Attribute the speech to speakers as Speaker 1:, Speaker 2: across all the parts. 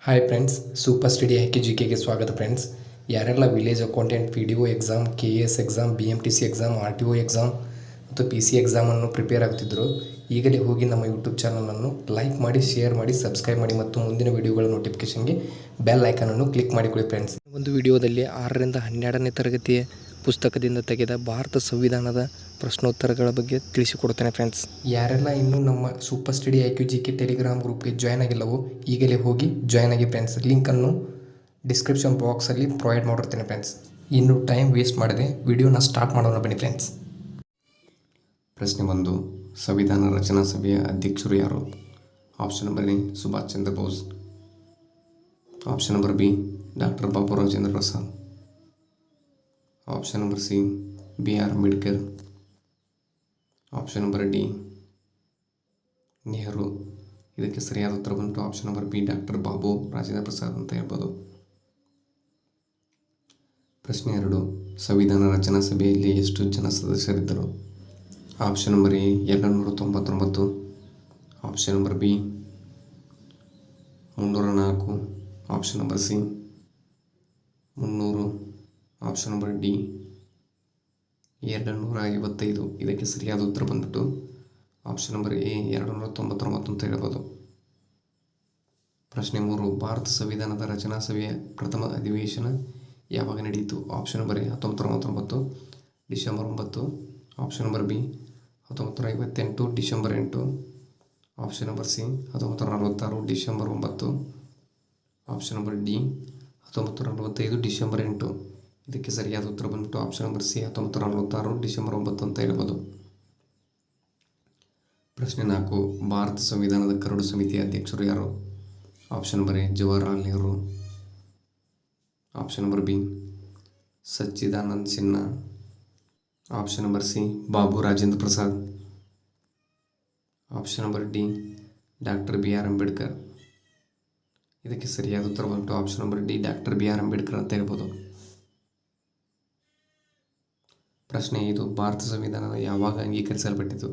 Speaker 1: Hi friends, super study IQ/GK ಸ್ವಾಗತ friends. ಯಾರೆಲ್ಲ village accountant PDO exam, KAS exam, BMTC exam, RTO exam ಮತ್ತು PC ಎಕ್ಸಾಮನ್ನು prepare ಆಗ್ತಿದ್ರು, ಈಗಲೇ ಹೋಗಿ ನಮ್ಮ ಯೂಟ್ಯೂಬ್ ಚಾನಲನ್ನು ಲೈಕ್ ಮಾಡಿ, ಶೇರ್ ಮಾಡಿ, ಸಬ್ಸ್ಕ್ರೈಬ್ ಮಾಡಿ ಮತ್ತು ಮುಂದಿನ ವಿಡಿಯೋಗಳ ನೋಟಿಫಿಕೇಷನ್ಗೆ ಬೆಲ್ ಐಕನನ್ನು ಕ್ಲಿಕ್ ಮಾಡಿಕೊಳ್ಳಿ ಫ್ರೆಂಡ್ಸ್. ಒಂದು ವಿಡಿಯೋದಲ್ಲಿ 6ರಿಂದ 12ನೇ ತರಗತಿಯ ಪುಸ್ತಕದಿಂದ ತೆಗೆದ ಭಾರತ ಸಂವಿಧಾನದ ಪ್ರಶ್ನೋತ್ತರಗಳ ಬಗ್ಗೆ ತಿಳಿಸಿಕೊಡ್ತೇನೆ ಫ್ರೆಂಡ್ಸ್. ಯಾರೆಲ್ಲ ಇನ್ನೂ ನಮ್ಮ ಸೂಪರ್ ಸ್ಟಡಿ IQ/GK ಟೆಲಿಗ್ರಾಮ್ ಗ್ರೂಪ್ಗೆ ಜಾಯ್ನ್ ಆಗಿಲ್ಲವೋ ಈಗಲೇ ಹೋಗಿ ಜಾಯ್ನ್ ಆಗಿ ಫ್ರೆಂಡ್ಸ್. ಲಿಂಕನ್ನು ಡಿಸ್ಕ್ರಿಪ್ಷನ್ ಬಾಕ್ಸಲ್ಲಿ ಪ್ರೊವೈಡ್ ಮಾಡಿರ್ತೇನೆ ಫ್ರೆಂಡ್ಸ್. ಇನ್ನು ಟೈಮ್ ವೇಸ್ಟ್ ಮಾಡದೆ ವಿಡಿಯೋನ ಸ್ಟಾರ್ಟ್ ಮಾಡೋಣ ಬನ್ನಿ ಫ್ರೆಂಡ್ಸ್. ಪ್ರಶ್ನೆ 1. ಸಂವಿಧಾನ ರಚನಾ ಸಭೆಯ ಅಧ್ಯಕ್ಷರು ಯಾರು? Option number A Subhash Chandra Bose. Option number B doctor Babu Rajendra Prasad. Option number C BR Ambedkar. Option number D Nehru. ಇದಕ್ಕೆ ಸರಿಯಾದ ಉತ್ತರ ಬಂತು option number B doctor Babu Rajendra Prasad ಅಂತ ಹೇಳ್ಬೋದು. ಪ್ರಶ್ನೆ 2. ಸಂವಿಧಾನ ರಚನಾ ಸಭೆಯಲ್ಲಿ ಎಷ್ಟು ಜನ ಸದಸ್ಯರಿದ್ದರು? Option number A 299. Option number B 304. Option number C 300. Option number D 255. ಇದಕ್ಕೆ ಸರಿಯಾದ ಉತ್ತರ ಬಂದ್ಬಿಟ್ಟು ಆಪ್ಷನ್ ನಂಬರ್ ಎ 299 ಅಂತ ಹೇಳ್ಬೋದು. ಪ್ರಶ್ನೆ 3. ಭಾರತ ಸಂವಿಧಾನದ ರಚನಾ ಸಭೆಯ ಪ್ರಥಮ ಅಧಿವೇಶನ ಯಾವಾಗ ನಡೆಯಿತು? Option number A 1949 December 9. Option number B 1958 December 8. Option number C 1946 December 9. Option number D 1945 December 8. ಇದಕ್ಕೆ ಸರಿಯಾದ ಉತ್ತರ ಬಂದ್ಬಿಟ್ಟು ಆಪ್ಷನ್ ನಂಬರ್ ಸಿ 1946 ಡಿಸೆಂಬರ್ 9 ಅಂತ ಹೇಳ್ಬೋದು. ಪ್ರಶ್ನೆ 4. ಭಾರತ ಸಂವಿಧಾನದ ಕರಡು ಸಮಿತಿಯ ಅಧ್ಯಕ್ಷರು ಯಾರು? Option number A Jawaharlal Nehru. Option number B Sachchidananda Sinha. Option number C Babu Rajendra Prasad. Option number D doctor BR Ambedkar. ಇದಕ್ಕೆ ಸರಿಯಾದ ಉತ್ತರ ಬಂದ್ಬಿಟ್ಟು option number D doctor BR Ambedkar ಅಂತ ಹೇಳ್ಬೋದು. ಪ್ರಶ್ನೆ 5. ಭಾರತ ಸಂವಿಧಾನ ಯಾವಾಗ ಅಂಗೀಕರಿಸಲ್ಪಟ್ಟಿತು?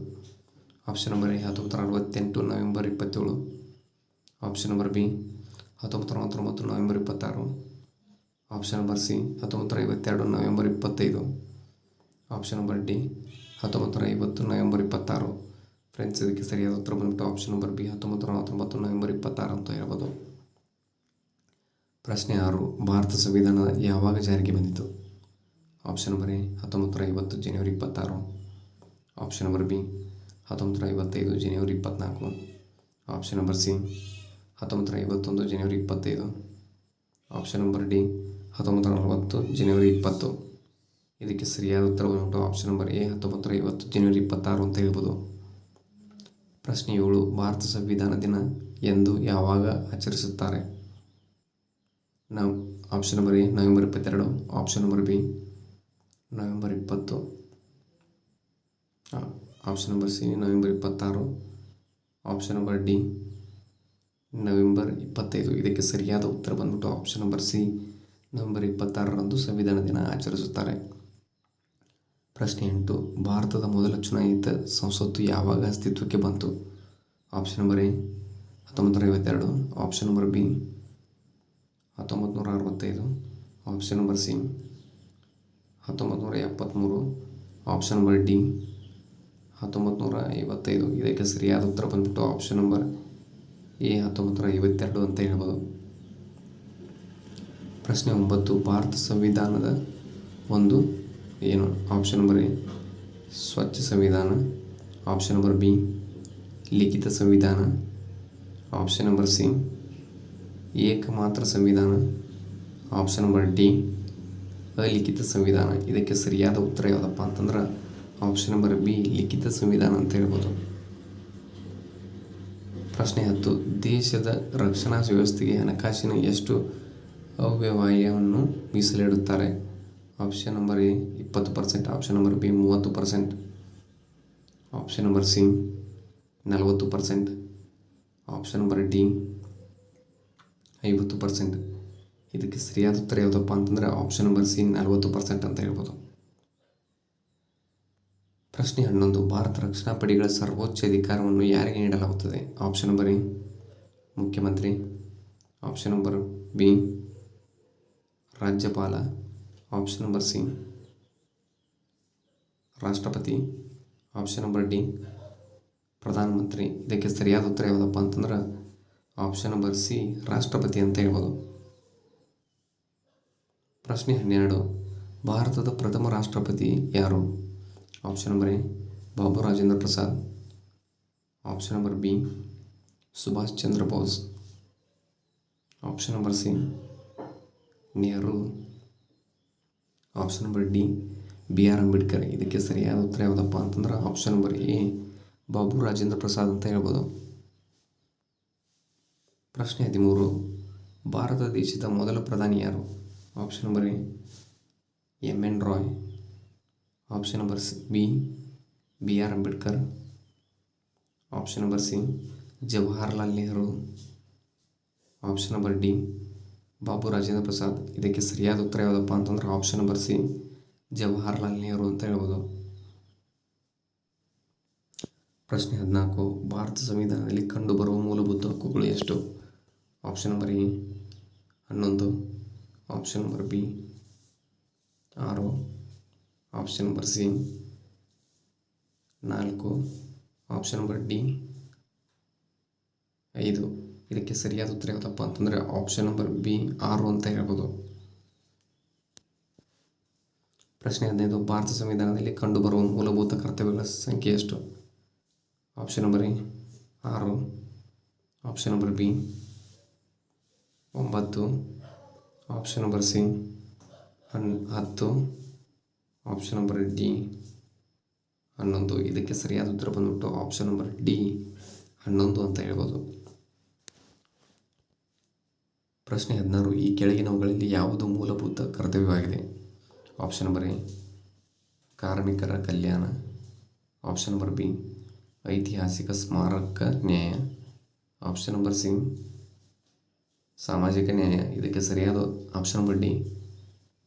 Speaker 1: Option number A 1948 November 27. Option number B 1949 November 26. Option number C 1952 November 25. Option number D 1950 November 26. Friends, ಇದಕ್ಕೆ ಸರಿಯಾದ ಉತ್ತರ ಬಂದ್ಬಿಟ್ಟು ಆಪ್ಷನ್ ನಂಬರ್ ಬಿ 1949 ನವೆಂಬರ್ 26 ಅಂತ ಹೇಳ್ಬೋದು. ಪ್ರಶ್ನೆ 6. ಭಾರತ ಸಂವಿಧಾನ ಯಾವಾಗ ಜಾರಿಗೆ ಬಂದಿತು? ಆಪ್ಷನ್ ನಂಬರ್ ಎ 1950 ಜನವರಿ 26. ಆಪ್ಷನ್ ನಂಬರ್ ಬಿ 1955 ಜನವರಿ 24. ಆಪ್ಷನ್ ನಂಬರ್ ಸಿ 1951 ಜನವರಿ 25. ಆಪ್ಷನ್ ನಂಬರ್ ಡಿ 1940 ಜನವರಿ 20. ಇದಕ್ಕೆ ಸರಿಯಾದ ಉತ್ತರ ಬಂದ್ಬಿಟ್ಟು ಆಪ್ಷನ್ ನಂಬರ್ ಎ 1950 ಜನವರಿ 26 ಅಂತ ಹೇಳ್ಬೋದು. ಪ್ರಶ್ನೆ 7. ಭಾರತ ಸಂವಿಧಾನ ದಿನ ಎಂದು ಯಾವಾಗ ಆಚರಿಸುತ್ತಾರೆ? Option number A November 22. Option number B November 20. Option number C November 26. Option number D November 25. ಇದಕ್ಕೆ ಸರಿಯಾದ ಉತ್ತರ ಬಂದ್ಬಿಟ್ಟು ಆಪ್ಷನ್ ನಂಬರ್ ಸಿ ನವೆಂಬರ್ 26ರಂದು ಸಂವಿಧಾನ ದಿನ ಆಚರಿಸುತ್ತಾರೆ. ಪ್ರಶ್ನೆ 8. ಭಾರತದ ಮೊದಲ ಚುನಾಯಿತ ಸಂಸತ್ತು ಯಾವಾಗ ಅಸ್ತಿತ್ವಕ್ಕೆ ಬಂತು? Option number A 1952. Option number B 1965. Option number C 1973. Option number D 1955. ಇದಕ್ಕೆ ಸರಿಯಾದ ಉತ್ತರ ಬಂದ್ಬಿಟ್ಟು ಆಪ್ಷನ್ ನಂಬರ್ ಎ 1952 ಅಂತ ಹೇಳ್ಬೋದು. ಪ್ರಶ್ನೆ 9. ಭಾರತ ಸಂವಿಧಾನದ ಒಂದು ಏನು? ಆಪ್ಷನ್ ನಂಬರ್ ಎ ಸ್ವಚ್ಛ ಸಂವಿಧಾನ. ಆಪ್ಷನ್ ನಂಬರ್ ಬಿ ಲಿಖಿತ ಸಂವಿಧಾನ. ಆಪ್ಷನ್ ನಂಬರ್ ಸಿ ಏಕಮಾತ್ರ ಸಂವಿಧಾನ. ಆಪ್ಷನ್ ನಂಬರ್ ಡಿ ಅಲಿಖಿತ ಸಂವಿಧಾನ. ಇದಕ್ಕೆ ಸರಿಯಾದ ಉತ್ತರ ಯಾವುದಪ್ಪ ಅಂತಂದ್ರೆ ಆಪ್ಷನ್ ನಂಬರ್ ಬಿ ಲಿಖಿತ ಸಂವಿಧಾನ ಅಂತ ಹೇಳ್ಬೋದು. ಪ್ರಶ್ನೆ 10. ದೇಶದ ರಕ್ಷಣಾ ವ್ಯವಸ್ಥೆಗೆ ಹಣಕಾಸಿನ ಎಷ್ಟು ಅವ್ಯಯವನ್ನು ಮೀಸಲಿಡುತ್ತಾರೆ? Option number A 20%. Option number B 30%. Option number C 40%. Option number D 50%. ಇದಕ್ಕೆ ಸರಿಯಾದ ಉತ್ತರ ಯಾವುದಪ್ಪ ಅಂತಂದರೆ ಆಪ್ಷನ್ ನಂಬರ್ ಸಿ 40% ಅಂತ ಹೇಳ್ಬೋದು. ಪ್ರಶ್ನೆ 11. ಭಾರತ ರಕ್ಷಣಾ ಪಡೆಗಳ ಸರ್ವೋಚ್ಚ ಅಧಿಕಾರವನ್ನು ಯಾರಿಗೆ ನೀಡಲಾಗುತ್ತದೆ? ಆಪ್ಷನ್ ನಂಬರ್ ಎ ಮುಖ್ಯಮಂತ್ರಿ.
Speaker 2: ಆಪ್ಷನ್ ನಂಬರ್ ಬಿ ರಾಜ್ಯಪಾಲ. ಆಪ್ಷನ್ ನಂಬರ್ ಸಿ ರಾಷ್ಟ್ರಪತಿ. ಆಪ್ಷನ್ ನಂಬರ್ ಡಿ ಪ್ರಧಾನಮಂತ್ರಿ. ಇದಕ್ಕೆ ಸರಿಯಾದ ಉತ್ತರ ಯಾವುದಪ್ಪ ಅಂತಂದ್ರೆ ಆಪ್ಷನ್ ನಂಬರ್ ಸಿ ರಾಷ್ಟ್ರಪತಿ ಅಂತ ಹೇಳ್ಬೋದು. ಪ್ರಶ್ನೆ 12. ಭಾರತದ ಪ್ರಥಮ ರಾಷ್ಟ್ರಪತಿ ಯಾರು? Option number A Babu Rajendra Prasad. Option number B Subhash Chandra Bose. Option number C Nehru. Option number D BR Ambedkar. ಇದಕ್ಕೆ ಸರಿಯಾದ ಉತ್ತರ ಯಾವುದಪ್ಪ ಅಂತಂದ್ರೆ option number A Babu Rajendra Prasad ಅಂತ ಹೇಳ್ಬೋದು. ಪ್ರಶ್ನೆ 13. ಭಾರತ ದೇಶದ ಮೊದಲ ಪ್ರಧಾನಿ ಯಾರು? Option number A MN Roy. Option number B BR Ambedkar. Option number C Jawaharlal Nehru. Option number D Babu Rajendra Prasad. ಇದಕ್ಕೆ ಸರಿಯಾದ ಉತ್ತರ ಯಾವುದಪ್ಪ ಅಂತಂದ್ರೆ option number C Jawaharlal Nehru ಅಂತ ಹೇಳ್ಬೋದು. ಪ್ರಶ್ನೆ 14. ಭಾರತ ಸಂವಿಧಾನದಲ್ಲಿ ಕಂಡುಬರುವ ಮೂಲಭೂತ ಹಕ್ಕುಗಳು ಎಷ್ಟು? Option number A 11. Option number B 6. Option number C 4. Option number D 5. ಇದಕ್ಕೆ ಸರಿಯಾದ ಉತ್ತರ ಯಾವುದಪ್ಪ ಅಂತಂದರೆ ಆಪ್ಷನ್ ನಂಬರ್ ಬಿ 6 ಅಂತ ಹೇಳ್ಬೋದು. ಪ್ರಶ್ನೆ 15. ಭಾರತ ಸಂವಿಧಾನದಲ್ಲಿ ಕಂಡುಬರುವ ಮೂಲಭೂತ ಕರ್ತವ್ಯಗಳ ಸಂಖ್ಯೆ ಎಷ್ಟು? Option number A 6. Option number B 9. Option number C 10. Option number D 11. ಇದಕ್ಕೆ ಸರಿಯಾದ ಉತ್ತರ ಬಂದ್ಬಿಟ್ಟು ಆಪ್ಷನ್ ನಂಬರ್ ಡಿ 11 ಅಂತ ಹೇಳ್ಬೋದು. ಪ್ರಶ್ನೆ 16. ಈ ಕೆಳಗಿನವುಗಳಲ್ಲಿ ಯಾವುದು ಮೂಲಭೂತ ಕರ್ತವ್ಯವಾಗಿದೆ? ಆಪ್ಷನ್ ನಂಬರ್ ಎ ಕಾರ್ಮಿಕರ ಕಲ್ಯಾಣ. ಆಪ್ಷನ್ ನಂಬರ್ ಬಿ ಐತಿಹಾಸಿಕ ಸ್ಮಾರಕ ನ್ಯಾಯ. ಆಪ್ಷನ್ ನಂಬರ್ ಸಿ ಸಾಮಾಜಿಕ ನ್ಯಾಯ. ಇದಕ್ಕೆ ಸರಿಯಾದ ಆಪ್ಷನ್ ನಂಬರ್ ಡಿ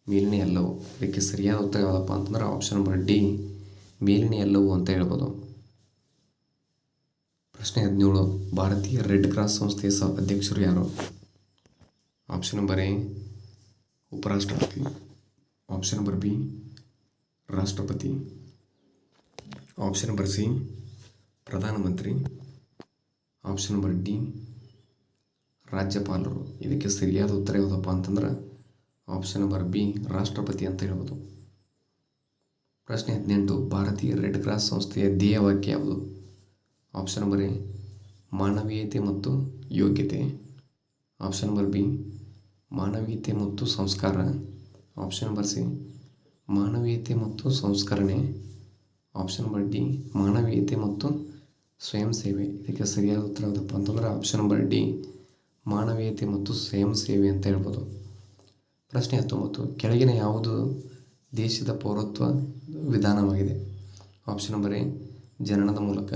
Speaker 2: ಮೇಲಿನ ಎಲ್ಲವು. ಇದಕ್ಕೆ ಸರಿಯಾದ ಉತ್ತರ ಯಾವುದಪ್ಪ ಅಂತಂದ್ರೆ ಆಪ್ಷನ್ ನಂಬರ್ ಡಿ ಮೇಲಿನ ಎಲ್ಲವು ಅಂತ ಹೇಳ್ಬೋದು. ಪ್ರಶ್ನೆ 17. ಭಾರತೀಯ ರೆಡ್ ಕ್ರಾಸ್ ಸಂಸ್ಥೆಯ ಅಧ್ಯಕ್ಷರು ಯಾರು? ಆಪ್ಷನ್ ನಂಬರ್ ಎ ಉಪರಾಷ್ಟ್ರಪತಿ. ಆಪ್ಷನ್ ನಂಬರ್ ಬಿ ರಾಷ್ಟ್ರಪತಿ. ಆಪ್ಷನ್ ನಂಬರ್ ಸಿ ಪ್ರಧಾನಮಂತ್ರಿ. ಆಪ್ಷನ್ ನಂಬರ್ ಡಿ ರಾಜ್ಯಪಾಲರು. ಇದಕ್ಕೆ ಸರಿಯಾದ ಉತ್ತರ ಯಾವುದಪ್ಪ ಅಂತಂದ್ರೆ ಆಪ್ಷನ್ ನಂಬರ್ ಬಿ ರಾಷ್ಟ್ರಪತಿ ಅಂತ ಹೇಳ್ಬೋದು. ಪ್ರಶ್ನೆ 18. ಭಾರತೀಯ ರೆಡ್ ಕ್ರಾಸ್ ಸಂಸ್ಥೆಯ ಧ್ಯೇಯವಾಕ್ಯ ಯಾವುದು? ಆಪ್ಷನ್ ನಂಬರ್ ಎ ಮಾನವೀಯತೆ ಮತ್ತು ಯೋಗ್ಯತೆ. ಆಪ್ಷನ್ ನಂಬರ್ ಬಿ ಮಾನವೀಯತೆ ಮತ್ತು ಸಂಸ್ಕಾರ. ಆಪ್ಷನ್ ನಂಬರ್ ಸಿ ಮಾನವೀಯತೆ ಮತ್ತು ಸಂಸ್ಕರಣೆ. ಆಪ್ಷನ್ ನಂಬರ್ ಡಿ ಮಾನವೀಯತೆ ಮತ್ತು ಸ್ವಯಂ ಸೇವೆ. ಇದಕ್ಕೆ ಸರಿಯಾದ ಉತ್ತರ ಯಾವುದಪ್ಪ ಅಂತಂದ್ರೆ ಆಪ್ಷನ್ ನಂಬರ್ ಡಿ ಮಾನವೀಯತೆ ಮತ್ತು ಸ್ವಯಂ ಸೇವೆ ಅಂತ ಹೇಳ್ಬೋದು. ಪ್ರಶ್ನೆ 19. ಕೆಳಗಿನ ಯಾವುದು ದೇಶದ ಪೌರತ್ವ ವಿಧಾನವಾಗಿದೆ? ಆಪ್ಷನ್ ನಂಬರ್ ಎ ಜನನದ ಮೂಲಕ.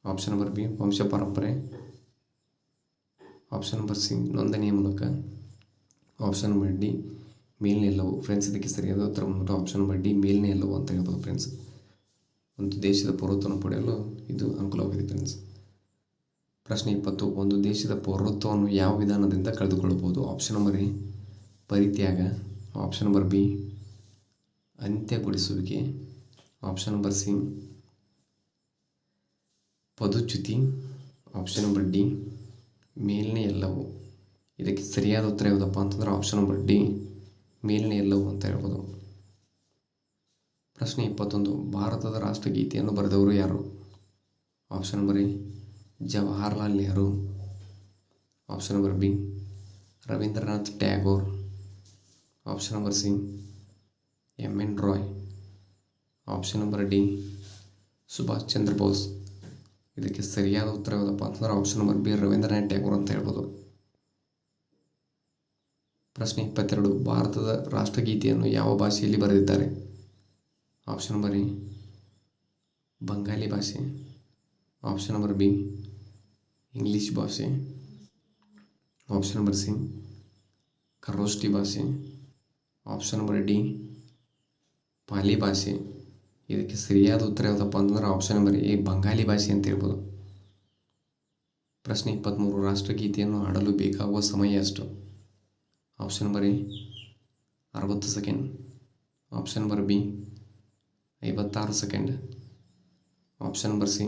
Speaker 2: ಆಪ್ಷನ್ ನಂಬರ್ ಬಿ ವಂಶ ಪರಂಪರೆ. ಆಪ್ಷನ್ ನಂಬರ್ ಸಿ ನೋಂದಣಿಯ ಮೂಲಕ. ಆಪ್ಷನ್ ನಂಬರ್ ಡಿ ಮೇಲಿನ ಎಲ್ಲವು. ಫ್ರೆಂಡ್ಸ್ ಇದಕ್ಕೆ ಸರಿಯಾದ ಉತ್ತರ ಬಂದ್ಬಿಟ್ಟು ಆಪ್ಷನ್ ನಂಬರ್ ಡಿ ಮೇಲಿನ ಎಲ್ಲವು ಅಂತ ಹೇಳ್ಬೋದು. ಫ್ರೆಂಡ್ಸ್ ಒಂದು ದೇಶದ ಪೌರತ್ವವನ್ನು ಪಡೆಯಲು ಇದು ಅನುಕೂಲವಾಗಿದೆ ಫ್ರೆಂಡ್ಸ್. ಪ್ರಶ್ನೆ 20. ಒಂದು ದೇಶದ ಪೌರತ್ವವನ್ನು ಯಾವ ವಿಧಾನದಿಂದ ಕಳೆದುಕೊಳ್ಳಬಹುದು? ಆಪ್ಷನ್ ನಂಬರ್ ಎ ಪರಿತ್ಯಾಗ. ಆಪ್ಷನ್ ನಂಬರ್ ಬಿ ಅಂತ್ಯಗೊಳಿಸುವಿಕೆ. ಆಪ್ಷನ್ ನಂಬರ್ ಸಿ ಪದಚ್ಯುತಿ. ಆಪ್ಷನ್ ನಂಬರ್ ಡಿ ಮೇಲಿನ ಎಲ್ಲವು. ಇದಕ್ಕೆ ಸರಿಯಾದ ಉತ್ತರ ಯಾವುದಪ್ಪ ಅಂತಂದ್ರೆ ಆಪ್ಷನ್ ನಂಬರ್ ಡಿ ಮೇಲಿನ ಎಲ್ಲವು ಅಂತ ಹೇಳ್ಬೋದು. ಪ್ರಶ್ನೆ 21. ಭಾರತದ ರಾಷ್ಟ್ರಗೀತೆಯನ್ನು ಬರೆದವರು ಯಾರು? Option number A Jawaharlal Nehru. Option number B Rabindranath Tagore. Option number C MN Roy. Option number D Subhash Chandra Bose. ಇದಕ್ಕೆ ಸರಿಯಾದ ಉತ್ತರ ಯಾವುದಪ್ಪ ಅಂತಂದ್ರೆ option number B Rabindranath Tagore ಅಂತ ಹೇಳ್ಬೋದು. ಪ್ರಶ್ನೆ 22. ಭಾರತದ ರಾಷ್ಟ್ರಗೀತೆಯನ್ನು ಯಾವ ಭಾಷೆಯಲ್ಲಿ ಬರೆದಿದ್ದಾರೆ? ಆಪ್ಷನ್ ನಂಬರ್ ಎ ಬಂಗಾಲಿ ಭಾಷೆ. ಆಪ್ಷನ್ ನಂಬರ್ ಬಿ ಇಂಗ್ಲೀಷ್ ಭಾಷೆ. ಆಪ್ಷನ್ ನಂಬರ್ ಸಿ ಖರೋಷ್ಠಿ ಭಾಷೆ. ಆಪ್ಷನ್ ನಂಬರ್ ಡಿ ಪಾಲಿ ಭಾಷೆ. ಇದಕ್ಕೆ ಸರಿಯಾದ ಉತ್ತರ ಯಾವುದಪ್ಪ ಅಂತಂದ್ರೆ ಆಪ್ಷನ್ ನಂಬರ್ ಎ ಬಂಗಾಲಿ ಭಾಷೆ ಅಂತ ಹೇಳ್ಬೋದು. ಪ್ರಶ್ನೆ 23 ರಾಷ್ಟ್ರಗೀತೆಯನ್ನು ಹಾಡಲು ಬೇಕಾಗುವ ಸಮಯ ಎಷ್ಟು? Option number A 60 second, option number B 56 second, option number C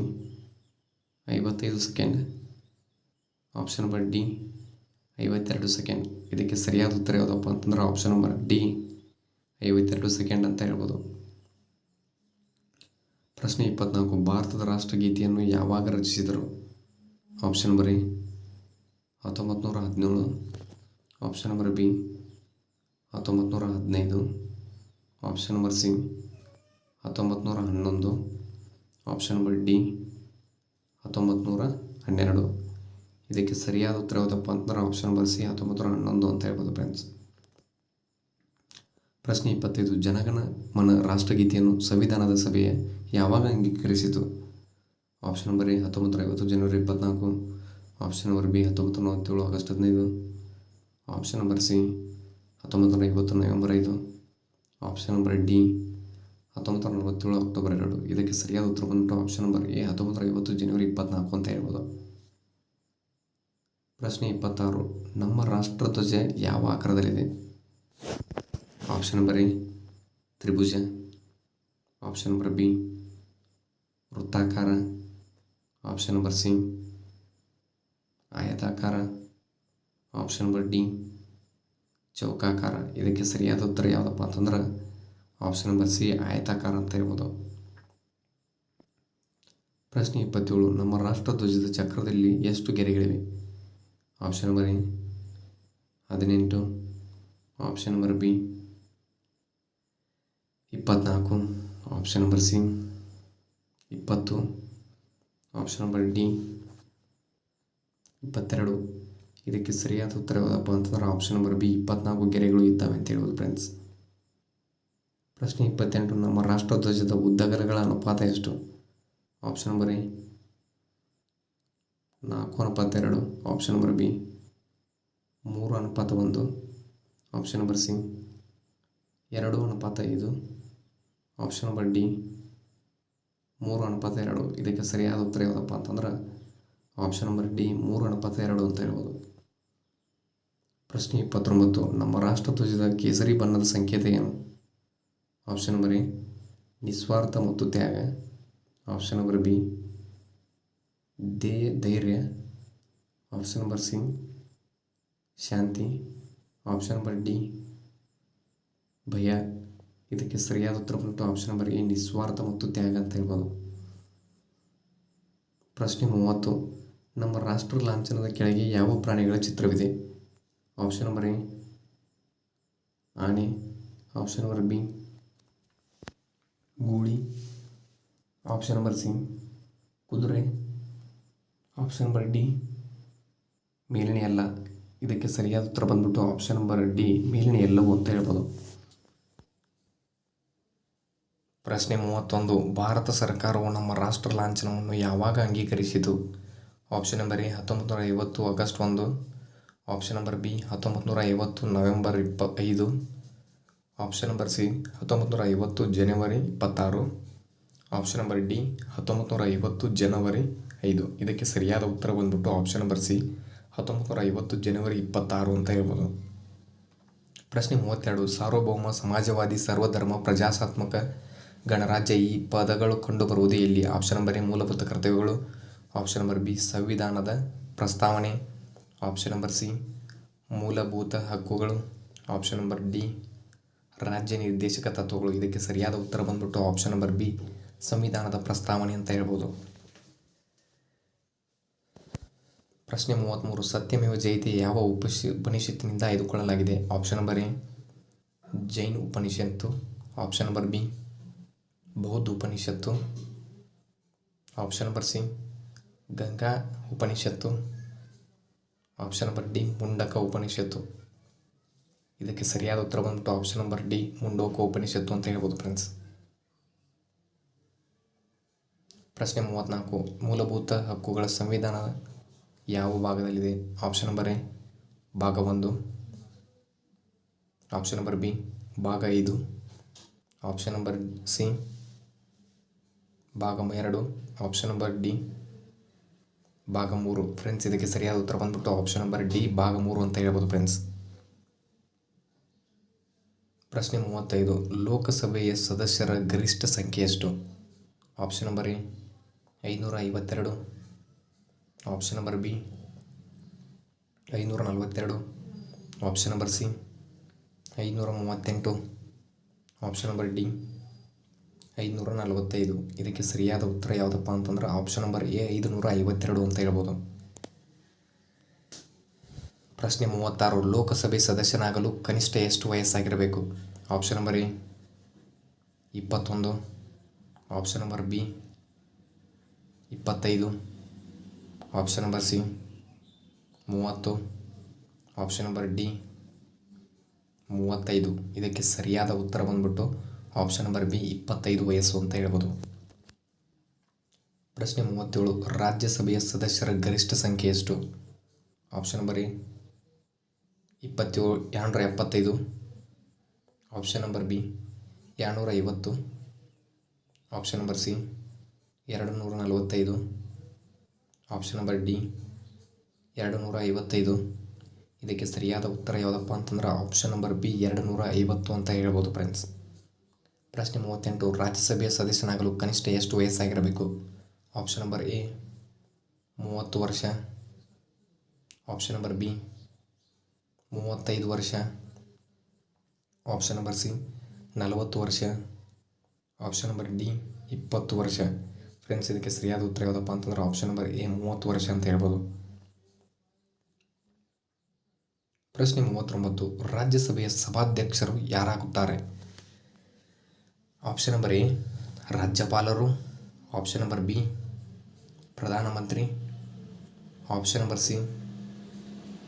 Speaker 2: 55 second, option number D 52 second. ಇದಕ್ಕೆ ಸರಿಯಾದ ಉತ್ತರ ಯಾವುದಪ್ಪ ಅಂತಂದ್ರೆ ಆಪ್ಷನ್ ನಂಬರ್ ಡಿ 52 ಸೆಕೆಂಡ್ ಅಂತ ಹೇಳ್ಬೋದು. ಪ್ರಶ್ನೆ 24 ಭಾರತದ ರಾಷ್ಟ್ರಗೀತೆಯನ್ನು ಯಾವಾಗ ರಚಿಸಿದರು? Option number A 1917, option number B 1915, option number C 1911, option number D 1912. ಇದಕ್ಕೆ ಸರಿಯಾದ ಉತ್ತರ ಯಾವುದಪ್ಪ ಅಂತಂದ್ರೆ ಆಪ್ಷನ್ ನಂಬರ್ ಸಿ 1911 ಅಂತ ಹೇಳ್ಬೋದು ಫ್ರೆಂಡ್ಸ್. ಪ್ರಶ್ನೆ 25 ಜನಗಣ ಮನ ರಾಷ್ಟ್ರಗೀತೆಯನ್ನು ಸಂವಿಧಾನದ ಸಭೆಯ ಯಾವಾಗ ಅಂಗೀಕರಿಸಿತು? ಆಪ್ಷನ್ ನಂಬರ್ ಎ 1950 ಜನವರಿ 24, option number B 1947 August 15, option number C 1950 November 5, option number D 1947 October 2. ಇದಕ್ಕೆ ಸರಿಯಾದ ಉತ್ತರ ಬಂದ್ಬಿಟ್ಟು ಆಪ್ಷನ್ ನಂಬರ್ ಎ 1950 ಜನವರಿ 24 ಅಂತ ಹೇಳ್ಬೋದು. ಪ್ರಶ್ನೆ 26 ನಮ್ಮ ರಾಷ್ಟ್ರಧ್ವಜ ಯಾವ ಆಕಾರದಲ್ಲಿದೆ? ಆಪ್ಷನ್ ನಂಬರ್ ಎ ತ್ರಿಭುಜ, ಆಪ್ಷನ್ ನಂಬರ್ ಬಿ ವೃತ್ತಾಕಾರ, ಆಪ್ಷನ್ ನಂಬರ್ ಸಿ ಆಯತಾಕಾರ, ಆಪ್ಷನ್ ನಂಬರ್ ಡಿ ಚೌಕಾಕಾರ. ಇದಕ್ಕೆ ಸರಿಯಾದ ಉತ್ತರ ಯಾವುದಪ್ಪ ಅಂತಂದ್ರೆ ಆಪ್ಷನ್ ನಂಬರ್ ಸಿ ಆಯತಾಕಾರ ಅಂತ ಹೇಳ್ಬೋದು. ಪ್ರಶ್ನೆ 27 ನಮ್ಮ ರಾಷ್ಟ್ರಧ್ವಜದ ಚಕ್ರದಲ್ಲಿ ಎಷ್ಟು ಗೆರೆಗಳಿವೆ? Option number A 18, option number B 24, option number C 20, option number D 22. ಇದಕ್ಕೆ ಸರಿಯಾದ ಉತ್ತರ ಯಾವುದಪ್ಪ ಅಂತಂದ್ರೆ ಆಪ್ಷನ್ ನಂಬರ್ ಬಿ 24 ಗೆರೆಗಳು ಇದ್ದಾವೆ ಅಂತ ಹೇಳ್ಬೋದು ಫ್ರೆಂಡ್ಸ್. ಪ್ರಶ್ನೆ 28 ನಮ್ಮ ರಾಷ್ಟ್ರಧ್ವಜದ ಉದ್ದಗಲಗಳ ಅನುಪಾತ ಎಷ್ಟು? Option number A 4:2, option number B 3:1, option number C 2:5, option number D 3:2. ಇದಕ್ಕೆ ಸರಿಯಾದ ಉತ್ತರ ಯಾವುದಪ್ಪ ಅಂತಂದ್ರೆ ಆಪ್ಷನ್ ನಂಬರ್ ಡಿ 3:2 ಅಂತ ಹೇಳ್ಬೋದು. ಪ್ರಶ್ನೆ 29 ನಮ್ಮ ರಾಷ್ಟ್ರಧ್ವಜದ ಕೇಸರಿ ಬಣ್ಣದ ಸಂಕೇತ ಏನು? ಆಪ್ಷನ್ ನಂಬರ್ ಎ ನಿಸ್ವಾರ್ಥ ಮತ್ತು ತ್ಯಾಗ, ಆಪ್ಷನ್ ನಂಬರ್ ಬಿ ಧೈರ್ಯ, ಆಪ್ಷನ್ ನಂಬರ್ ಸಿ ಶಾಂತಿ, ಆಪ್ಷನ್ ನಂಬರ್ ಡಿ ಭಯ. ಇದಕ್ಕೆ ಸರಿಯಾದ ಉತ್ತರ ಬಂತು ಆಪ್ಷನ್ ನಂಬರ್ ಎ ನಿಸ್ವಾರ್ಥ ಮತ್ತು ತ್ಯಾಗ ಅಂತ ಹೇಳ್ಬೋದು. ಪ್ರಶ್ನೆ 30 ನಮ್ಮ ರಾಷ್ಟ್ರ ಲಾಂಛನದ ಕೆಳಗೆ ಯಾವ ಪ್ರಾಣಿಗಳ ಚಿತ್ರವಿದೆ? ಆಪ್ಷನ್ ನಂಬರ್ ಎ ಆನೆ, ಆಪ್ಷನ್ ನಂಬರ್ ಬಿ ಗೂಳಿ, ಆಪ್ಷನ್ ನಂಬರ್ ಸಿ ಕುದುರೆ, ಆಪ್ಷನ್ ನಂಬರ್ ಡಿ ಮೇಲಿನ ಎಲ್ಲ. ಇದಕ್ಕೆ ಸರಿಯಾದ ಉತ್ತರ ಬಂದ್ಬಿಟ್ಟು ಆಪ್ಷನ್ ನಂಬರ್ ಡಿ ಮೇಲಿನ ಎಲ್ಲವೂ ಅಂತ ಹೇಳ್ಬೋದು. ಪ್ರಶ್ನೆ 31 ಭಾರತ ಸರ್ಕಾರವು ನಮ್ಮ ರಾಷ್ಟ್ರ ಲಾಂಛನವನ್ನು ಯಾವಾಗ ಅಂಗೀಕರಿಸಿತು? Option number A 1950 August 1, option number B 1950 November 5, option number C 1950 ಜನವರಿ 26, ಆಪ್ಷನ್ ನಂಬರ್ ಡಿ 1950 ಜನವರಿ 5. ಇದಕ್ಕೆ ಸರಿಯಾದ ಉತ್ತರ ಬಂದ್ಬಿಟ್ಟು ಆಪ್ಷನ್ ನಂಬರ್ ಸಿ 1950 ಜನವರಿ 26 ಅಂತ ಹೇಳ್ಬೋದು. ಪ್ರಶ್ನೆ 32 ಸಾರ್ವಭೌಮ ಸಮಾಜವಾದಿ ಸರ್ವಧರ್ಮ ಪ್ರಜಾಸತ್ತಾತ್ಮಕ ಗಣರಾಜ್ಯ ಈ ಪದಗಳು ಕಂಡುಬರುವುದು ಎಲ್ಲಿ? ಆಪ್ಷನ್ ನಂಬರ್ ಎ ಮೂಲಭೂತ ಕರ್ತವ್ಯಗಳು, ಆಪ್ಷನ್ ನಂಬರ್ ಬಿ ಸಂವಿಧಾನದ ಪ್ರಸ್ತಾವನೆ, ಆಪ್ಷನ್ ನಂಬರ್ ಸಿ ಮೂಲಭೂತ ಹಕ್ಕುಗಳು, ಆಪ್ಷನ್ ನಂಬರ್ ಡಿ ರಾಜ್ಯ ನಿರ್ದೇಶಕ ತತ್ವಗಳು. ಇದಕ್ಕೆ ಸರಿಯಾದ ಉತ್ತರ ಬಂದ್ಬಿಟ್ಟು ಆಪ್ಷನ್ ನಂಬರ್ ಬಿ ಸಂವಿಧಾನದ ಪ್ರಸ್ತಾವನೆ ಅಂತ ಹೇಳ್ಬೋದು. ಪ್ರಶ್ನೆ 33 ಸತ್ಯಮೇವ ಜಯತೆ ಯಾವ ಉಪನಿಷತ್ತಿನಿಂದ ಆಯ್ದುಕೊಳ್ಳಲಾಗಿದೆ? Option number A Jain Upanishad, option number B ಬೌದ್ಧ ಉಪನಿಷತ್ತು, ಆಪ್ಷನ್ ನಂಬರ್ ಸಿ ಗಂಗಾ ಉಪನಿಷತ್ತು, ಆಪ್ಷನ್ ನಂಬರ್ ಡಿ ಮುಂಡಕ ಉಪನಿಷತ್ತು. ಇದಕ್ಕೆ ಸರಿಯಾದ ಉತ್ತರ ಬಂದ್ಬಿಟ್ಟು ಆಪ್ಷನ್ ನಂಬರ್ ಡಿ ಮುಂಡಕ ಉಪನಿಷತ್ತು ಅಂತ ಹೇಳ್ಬೋದು ಫ್ರೆಂಡ್ಸ್. ಪ್ರಶ್ನೆ 34 ಮೂಲಭೂತ ಹಕ್ಕುಗಳ ಸಂವಿಧಾನ ಯಾವ ಭಾಗದಲ್ಲಿದೆ? ಆಪ್ಷನ್ ನಂಬರ್ ಎ ಭಾಗ 1, ಆಪ್ಷನ್ ನಂಬರ್ ಬಿ ಭಾಗ 5, ಆಪ್ಷನ್ ನಂಬರ್ ಸಿ ಭಾಗ 2, ಆಪ್ಷನ್ ನಂಬರ್ ಡಿ
Speaker 1: ಭಾಗ 3. ಫ್ರೆಂಡ್ಸ್ ಇದಕ್ಕೆ ಸರಿಯಾದ ಉತ್ತರ ಬಂದ್ಬಿಟ್ಟು ಆಪ್ಷನ್ ನಂಬರ್ ಡಿ ಭಾಗ 3 ಅಂತ ಹೇಳ್ಬೋದು ಫ್ರೆಂಡ್ಸ್. ಪ್ರಶ್ನೆ 35. ಲೋಕಸಭೆಯ ಸದಸ್ಯರ ಗರಿಷ್ಠ ಸಂಖ್ಯೆ ಎಷ್ಟು? Option number A 552, option number B 542, option number C 538, option number D 545. ಇದಕ್ಕೆ ಸರಿಯಾದ ಉತ್ತರ ಯಾವುದಪ್ಪ ಅಂತಂದ್ರೆ ಆಪ್ಷನ್ ನಂಬರ್ ಎ 552 ಅಂತ ಹೇಳ್ಬೋದು. ಪ್ರಶ್ನೆ 36. ಲೋಕಸಭೆ ಸದಸ್ಯನಾಗಲು ಕನಿಷ್ಠ ಎಷ್ಟು ವಯಸ್ಸಾಗಿರಬೇಕು? Option number A 21, option number B 25, option number C 30, option number D 35. ಇದಕ್ಕೆ ಸರಿಯಾದ ಉತ್ತರ ಬಂದ್ಬಿಟ್ಟು ಆಪ್ಷನ್ ನಂಬರ್ ಬಿ 25 ವಯಸ್ಸು ಅಂತ ಹೇಳ್ಬೋದು. ಪ್ರಶ್ನೆ 37. ರಾಜ್ಯಸಭೆಯ ಸದಸ್ಯರ ಗರಿಷ್ಠ ಸಂಖ್ಯೆ ಎಷ್ಟು? Option number A 275, option number B 250, option number C 245, option number D 255. ಇದಕ್ಕೆ ಸರಿಯಾದ ಉತ್ತರ ಯಾವುದಪ್ಪ ಅಂತಂದ್ರೆ ಆಪ್ಷನ್ ನಂಬರ್ ಬಿ 250 ಅಂತ ಹೇಳ್ಬೋದು ಫ್ರೆಂಡ್ಸ್. ಪ್ರಶ್ನೆ 38. ರಾಜ್ಯಸಭೆಯ ಸದಸ್ಯನಾಗಲು ಕನಿಷ್ಠ ಎಷ್ಟು ವಯಸ್ಸಾಗಿರಬೇಕು? ಆಪ್ಷನ್ ನಂಬರ್ ಎ 30 ವರ್ಷ, ಆಪ್ಷನ್ ನಂಬರ್ ಬಿ 35 ವರ್ಷ, ಆಪ್ಷನ್ ನಂಬರ್ ಸಿ 40 ವರ್ಷ, ಆಪ್ಷನ್ ನಂಬರ್ ಡಿ 20 ವರ್ಷ. ಫ್ರೆಂಡ್ಸ್ ಇದಕ್ಕೆ ಸರಿಯಾದ ಉತ್ತರ ಯಾವುದಪ್ಪ ಅಂತಂದ್ರೆ ಆಪ್ಷನ್ ನಂಬರ್ ಎ 30 ವರ್ಷ ಅಂತ ಹೇಳ್ಬೋದು. ಪ್ರಶ್ನೆ 39. ರಾಜ್ಯಸಭೆಯ ಸಭಾಧ್ಯಕ್ಷರು ಯಾರಾಗುತ್ತಾರೆ? ಆಪ್ಷನ್ ನಂಬರ್ ಎ ರಾಜ್ಯಪಾಲರು, ಆಪ್ಷನ್ ನಂಬರ್ ಬಿ ಪ್ರಧಾನಮಂತ್ರಿ, ಆಪ್ಷನ್ ನಂಬರ್ ಸಿ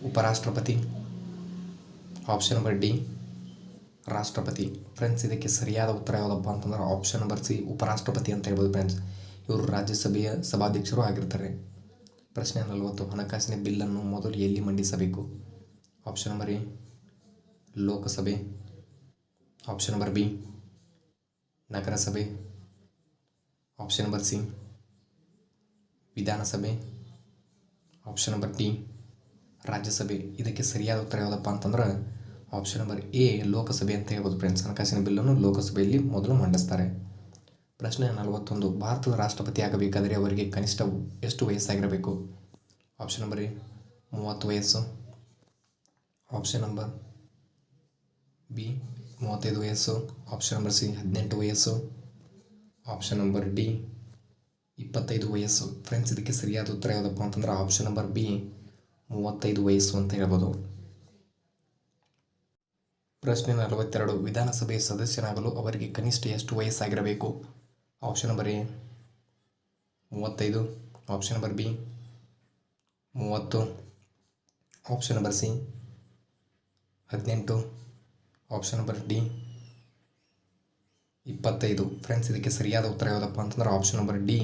Speaker 1: ಉಪರಾಷ್ಟ್ರಪತಿ, ಆಪ್ಷನ್ ನಂಬರ್ ಡಿ ರಾಷ್ಟ್ರಪತಿ. ಫ್ರೆಂಡ್ಸ್ ಇದಕ್ಕೆ ಸರಿಯಾದ ಉತ್ತರ ಯಾವುದಪ್ಪ ಅಂತಂದ್ರೆ ಆಪ್ಷನ್ ನಂಬರ್ ಸಿ ಉಪರಾಷ್ಟ್ರಪತಿ ಅಂತ ಹೇಳ್ಬೋದು ಫ್ರೆಂಡ್ಸ್. ಇವರು ರಾಜ್ಯಸಭೆಯ ಸಭಾಧ್ಯಕ್ಷರು ಆಗಿರ್ತಾರೆ. ಪ್ರಶ್ನೆ 40. ಹಣಕಾಸಿನ ಬಿಲ್ಲನ್ನು ಮೊದಲು ಎಲ್ಲಿ ಮಂಡಿಸಬೇಕು? ಆಪ್ಷನ್ ನಂಬರ್ ಎ ಲೋಕಸಭೆ, ಆಪ್ಷನ್ ನಂಬರ್ ಬಿ ನಗರಸಭೆ, ಆಪ್ಷನ್ ನಂಬರ್ ಸಿ ವಿಧಾನಸಭೆ, ಆಪ್ಷನ್ ನಂಬರ್ ಡಿ ರಾಜ್ಯಸಭೆ. ಇದಕ್ಕೆ ಸರಿಯಾದ ಉತ್ತರ ಯಾವುದಪ್ಪ ಅಂತಂದ್ರೆ ಆಪ್ಷನ್ ನಂಬರ್ ಎ ಲೋಕಸಭೆ ಅಂತ ಹೇಳ್ಬೋದು ಫ್ರೆಂಡ್ಸ್. ಹಣಕಾಸಿನ ಬಿಲ್ಲನ್ನು ಲೋಕಸಭೆಯಲ್ಲಿ ಮೊದಲು ಮಂಡಿಸ್ತಾರೆ. ಪ್ರಶ್ನೆ 41. ಭಾರತದ ರಾಷ್ಟ್ರಪತಿ ಆಗಬೇಕಾದರೆ ಅವರಿಗೆ ಕನಿಷ್ಠ ಎಷ್ಟು ವಯಸ್ಸಾಗಿರಬೇಕು? ಆಪ್ಷನ್ ನಂಬರ್ ಎ 30 ವಯಸ್ಸು, ಆಪ್ಷನ್ ನಂಬರ್ ಬಿ 35 ವಯಸ್ಸು, ಆಪ್ಷನ್ ನಂಬರ್ ಸಿ 18 ವಯಸ್ಸು, ಆಪ್ಷನ್ ನಂಬರ್ ಡಿ 25 ವಯಸ್ಸು. ಫ್ರೆಂಡ್ಸ್ ಇದಕ್ಕೆ ಸರಿಯಾದ ಉತ್ತರ ಯಾವುದಪ್ಪ ಅಂತಂದ್ರೆ ಆಪ್ಷನ್ ನಂಬರ್ ಬಿ 35 ವಯಸ್ಸು ಅಂತ ಹೇಳ್ಬೋದು. ಪ್ರಶ್ನೆ 42. ವಿಧಾನಸಭೆಯ ಸದಸ್ಯನಾಗಲು ಅವರಿಗೆ ಕನಿಷ್ಠ ಎಷ್ಟು ವಯಸ್ಸಾಗಿರಬೇಕು? Option number A 35, option number B 30, option number C 18, option number D 25. Friends ಇದಕ್ಕೆ ಸರಿಯಾದ ಉತ್ತರ ಯಾವುದಪ್ಪ ಅಂತಂದ್ರೆ ಆಪ್ಷನ್ ನಂಬರ್ ಡಿ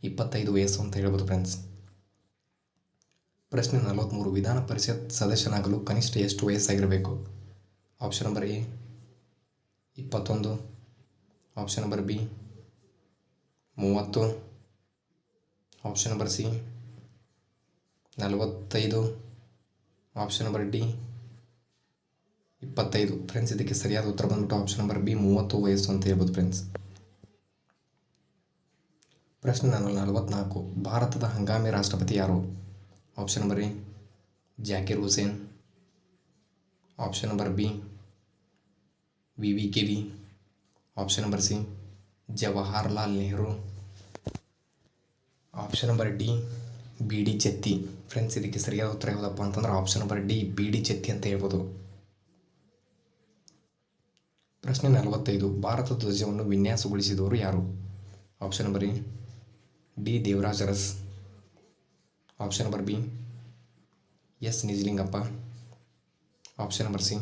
Speaker 1: 25 ವಯಸ್ಸು ಅಂತ ಹೇಳ್ಬೋದು ಫ್ರೆಂಡ್ಸ್. ಪ್ರಶ್ನೆ 43. ವಿಧಾನ ಪರಿಷತ್ ಸದಸ್ಯನಾಗಲು ಕನಿಷ್ಠ ಎಷ್ಟು ವಯಸ್ಸಾಗಿರಬೇಕು? Option number A 21, option number B 30, option number C 45, option number D 25. Friends ಇದಕ್ಕೆ ಸರಿಯಾದ ಉತ್ತರ ಬಂದ್ಬಿಟ್ಟು ಆಪ್ಷನ್ ನಂಬರ್ ಬಿ 30 ವಯಸ್ಸು ಅಂತ ಹೇಳ್ಬೋದು ಫ್ರೆಂಡ್ಸ್. ಪ್ರಶ್ನೆ 44. ಭಾರತದ ಹಂಗಾಮಿ ರಾಷ್ಟ್ರಪತಿ ಯಾರು? Option number A Zakir Hussain, option number B V Giri, option number C Jawaharlal Nehru, option number D B D Jatti. Friends ಇದಕ್ಕೆ ಸರಿಯಾದ ಉತ್ತರ ಯಾವುದಪ್ಪ ಅಂತಂದ್ರೆ option number D B D Jatti ಅಂತ ಹೇಳ್ಬೋದು. ಪ್ರಶ್ನೆ 45. ಭಾರತ ಧ್ವಜವನ್ನು ವಿನ್ಯಾಸಗೊಳಿಸಿದವರು ಯಾರು? Option number A D Devaraj Urs, option number B S Nijalingappa, option number C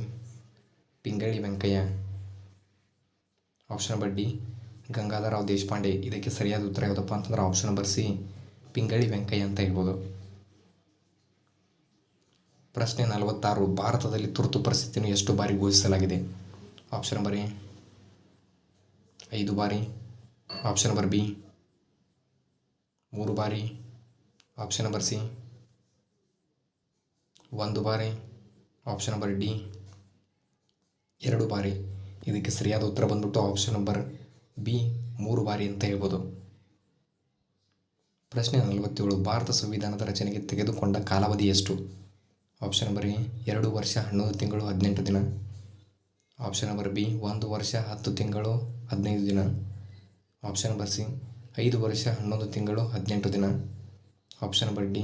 Speaker 1: Pingali Venkayya, option number D Gangadhar Rao Deshpande. ಇದಕ್ಕೆ ಸರಿಯಾದ ಉತ್ತರ ಯಾವುದಪ್ಪ ಅಂತಂದ್ರೆ option number C Pingali Venkaiah ಅಂತ ಹೇಳ್ಬೋದು. ಪ್ರಶ್ನೆ 46. ಭಾರತದಲ್ಲಿ ತುರ್ತು ಪರಿಸ್ಥಿತಿಯನ್ನು ಎಷ್ಟು ಬಾರಿ ಘೋಷಿಸಲಾಗಿದೆ? ಆಪ್ಷನ್ ನಂಬರ್ ಎ 5 ಬಾರಿ, ಆಪ್ಷನ್ ನಂಬರ್ ಬಿ 3 ಬಾರಿ, ಆಪ್ಷನ್ ನಂಬರ್ ಸಿ 1 ಬಾರಿ, ಆಪ್ಷನ್ ನಂಬರ್ ಡಿ 2 ಬಾರಿ. ಇದಕ್ಕೆ ಸರಿಯಾದ ಉತ್ತರ ಬಂದ್ಬಿಟ್ಟು ಆಪ್ಷನ್ ನಂಬರ್ ಬಿ 3 ಬಾರಿ ಅಂತ ಹೇಳ್ಬೋದು. ಪ್ರಶ್ನೆ 47, ಭಾರತ ಸಂವಿಧಾನದ ರಚನೆಗೆ ತೆಗೆದುಕೊಂಡ ಕಾಲಾವಧಿ ಎಷ್ಟು? ಆಪ್ಷನ್ ನಂಬರ್ ಎ 2 ವರ್ಷ 11 ತಿಂಗಳು 18 ದಿನ, ಆಪ್ಷನ್ ನಂಬರ್ ಬಿ 1 ವರ್ಷ 10 ತಿಂಗಳು 15 ದಿನ, ಆಪ್ಷನ್ ನಂಬರ್ ಸಿ 5 ವರ್ಷ 11 ತಿಂಗಳು 18 ದಿನ, ಆಪ್ಷನ್ ನಂಬರ್ ಡಿ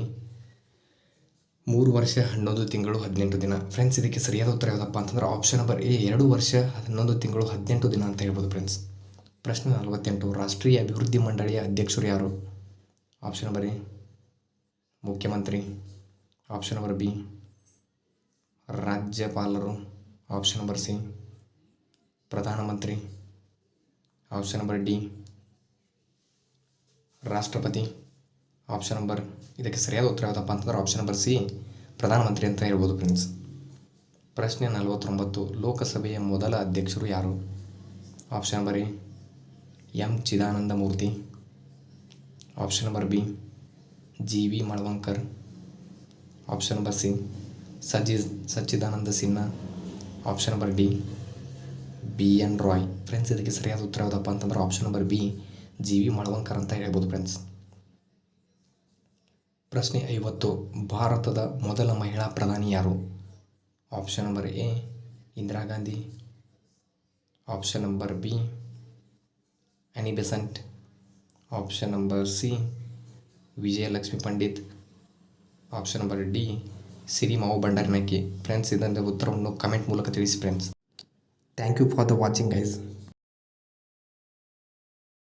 Speaker 1: 3 ವರ್ಷ 11 ತಿಂಗಳು 18 ದಿನ. ಫ್ರೆಂಡ್ಸ್, ಇದಕ್ಕೆ ಸರಿಯಾದ ಉತ್ತರ ಯಾವುದಪ್ಪ ಅಂತಂದ್ರೆ ಆಪ್ಷನ್ ನಂಬರ್ ಎ 2 ವರ್ಷ 11 ತಿಂಗಳು 18 ದಿನ ಅಂತ ಹೇಳ್ಬೋದು ಫ್ರೆಂಡ್ಸ್. ಪ್ರಶ್ನೆ 48, ರಾಷ್ಟ್ರೀಯ ಅಭಿವೃದ್ಧಿ ಮಂಡಳಿಯ ಅಧ್ಯಕ್ಷರು ಯಾರು? ಆಪ್ಷನ್ ನಂಬರ್ ಎ ಮುಖ್ಯಮಂತ್ರಿ, ಆಪ್ಷನ್ ನಂಬರ್ ಬಿ ರಾಜ್ಯಪಾಲರು, ಆಪ್ಷನ್ ನಂಬರ್ ಸಿ ಪ್ರಧಾನಮಂತ್ರಿ, ಆಪ್ಷನ್ ನಂಬರ್ ಡಿ ರಾಷ್ಟ್ರಪತಿ, ಆಪ್ಷನ್ ನಂಬರ್ ಇದಕ್ಕೆ ಸರಿಯಾದ ಉತ್ತರ ಯಾವುದಪ್ಪ ಅಂತಂದ್ರೆ ಆಪ್ಷನ್ ನಂಬರ್ ಸಿ ಪ್ರಧಾನಮಂತ್ರಿ ಅಂತ ಹೇಳ್ಬೋದು ಫ್ರೆಂಡ್ಸ್. ಪ್ರಶ್ನೆ 49, ಲೋಕಸಭೆಯ ಮೊದಲ ಅಧ್ಯಕ್ಷರು ಯಾರು? Option number A M Chidananda Murthy, option number B G V. Mavalankar, option number C Sachchidananda Sinha, option number D B N. Roy. Friends, ಇದಕ್ಕೆ ಸರಿಯಾದ ಉತ್ತರ ಯಾವುದಪ್ಪ ಅಂತಂದ್ರೆ option number B G V. Mavalankar ಅಂತ ಹೇಳ್ಬೋದು ಫ್ರೆಂಡ್ಸ್. ಪ್ರಶ್ನೆ 50, ಭಾರತದ ಮೊದಲ ಮಹಿಳಾ ಪ್ರಧಾನಿ ಯಾರು? Option number A Indira Gandhi, option number B Annie Besant, option number C Vijayalakshmi Pandit, option number D Sirimavo Bandaranaike. Friends, ಇದರ ಉತ್ತರವನ್ನು ಕಮೆಂಟ್ ಮೂಲಕ ತಿಳಿಸಿ friends. Thank you for the watching guys.